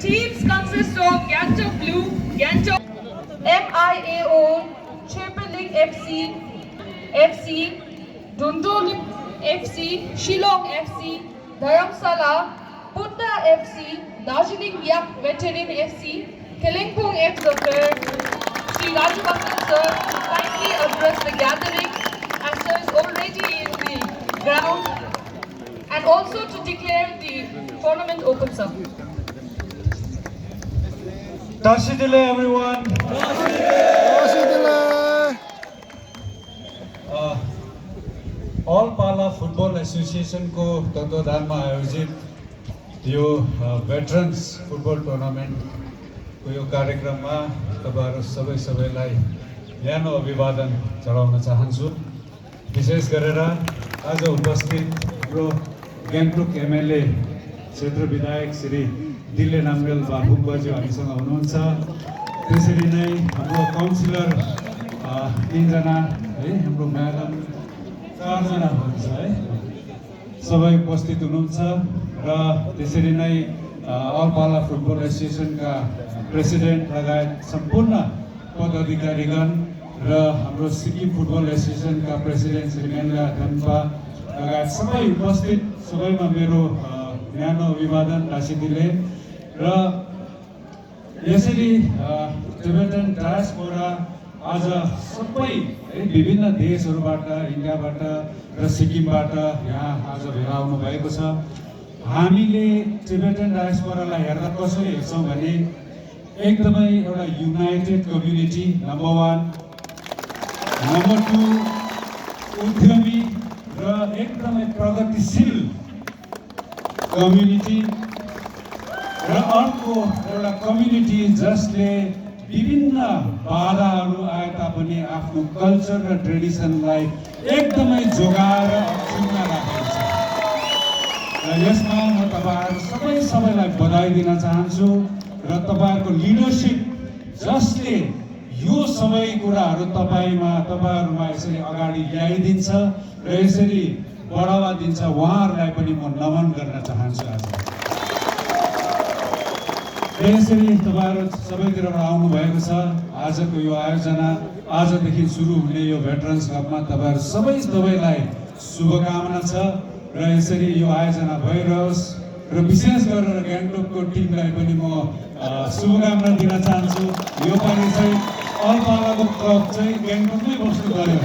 teams consist of Gangtok Blue, Gangtok MIAO, Triple Link FC, Dundolip FC, Shillong FC, Dharamsala, Putna FC, Darjeeling Yak Veteran FC, Kalimpong FC. Sri Rajabaksan sir kindly address the gathering as sir is already in the ground, and also to declare the tournament open, sir. Tashidile everyone. All Pala Football Association को तत्वाधानमा आयोजित यो veterans football tournament को यो कार्यक्रममा तपाईहरु सबैलाई न्यानो अभिवादन चढाउन चाहन्छु। विशेष गरेर आज उपस्थित हाम्रो गान्तोक एमएलए क्षेत्र विधायक श्री दिले नामगेल बाबुजी हामीसँग हुनुहुन्छ। त्यसरी नै हाम्रो काउन्सिलर 3 जना है, हाम्रो म्याडम 4 जना हुनुहुन्छ है, सबै उपस्थित हुनुहुन्छ। र त्यसरी नै अल पाला फुटबल एसोसिएसनका प्रेसिडेन्ट लगायत सम्पूर्ण पदाधिकारीगण र हाम्रो सिक्किम फुटबल एसोसिएसनका प्रेसिडेन्ट श्री मेनला धनपा लगायत सबै उपस्थित सबैमा मेरो न्यानो अभिवादन राशिदिले। र यसरी टिबेटन डायस्पोरा आज सबै विभिन्न देशहरूबाट, इन्डियाबाट र सिक्किमबाट यहाँ आज भेला आउनु भएको छ। हामीले टिबेटन डायस्पोरालाई हेर्दा कसरी हेर्छौँ भने एकदमै एउटा युनाइटेड कम्युनिटी नम्बर 1, नम्बर 2 उद्यमी र एकदमै प्रगतिशील कम्युनिटी, र अर्को एउटा कम्युनिटी जसले विभिन्न बाधाहरू आए तापनि आफ्नो कल्चर र ट्रेडिसनलाई एकदमै जोगाएर अक्षुण्ण राखेको छ। र यसमा म तपाईहरु सबैलाई बधाई दिन चाहन्छु। र तपाईहरुको लिडरशिप जसले यो सबै कुराहरू तपाईहरुमा यसरी अगाडि ल्याइदिन्छ र यसरी बढावा दिन्छ, उहाँहरूलाई पनि म नमन गर्न चाहन्छु। यसरी तपाईहरु सबैतिरबाट आउनु भएको छ। आजको यो आयोजना आजदेखि सुरु हुने यो भेटरन्स कपमा तपाईहरु सबैलाई शुभकामना छ र यसरी यो आयोजना भइरहोस्। र विशेष गरेर गान्तोकको टिमलाई पनि म शुभकामना दिन चाहन्छु। यो पालि चाहिँ अल पालाको कप चाहिँ गान्तोकमै बस्नु पर्यो।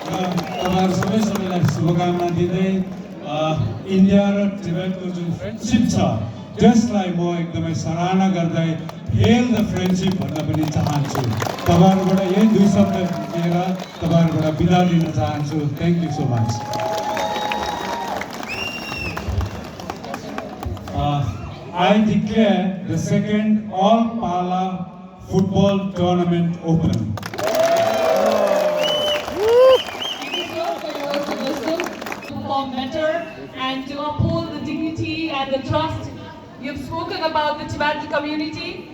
र तपाईहरु सबैलाई शुभकामना दिँदै इन्डिया र टिबेटको जुन फ्रेन्डशिप छ त्यसलाई म एकदमै सराहना गर्दै हेल द फ्रेन्डशिप भन्न पनि चाहन्छु। तपाईहरुबाट यही 2 शब्द लिएर तपाईहरुबाट बिदा लिन चाहन्छु। Thank you so much. I declare the second All Pala Football Tournament open. Matter and to uphold the dignity and the trust you've spoken about the Tibetan community.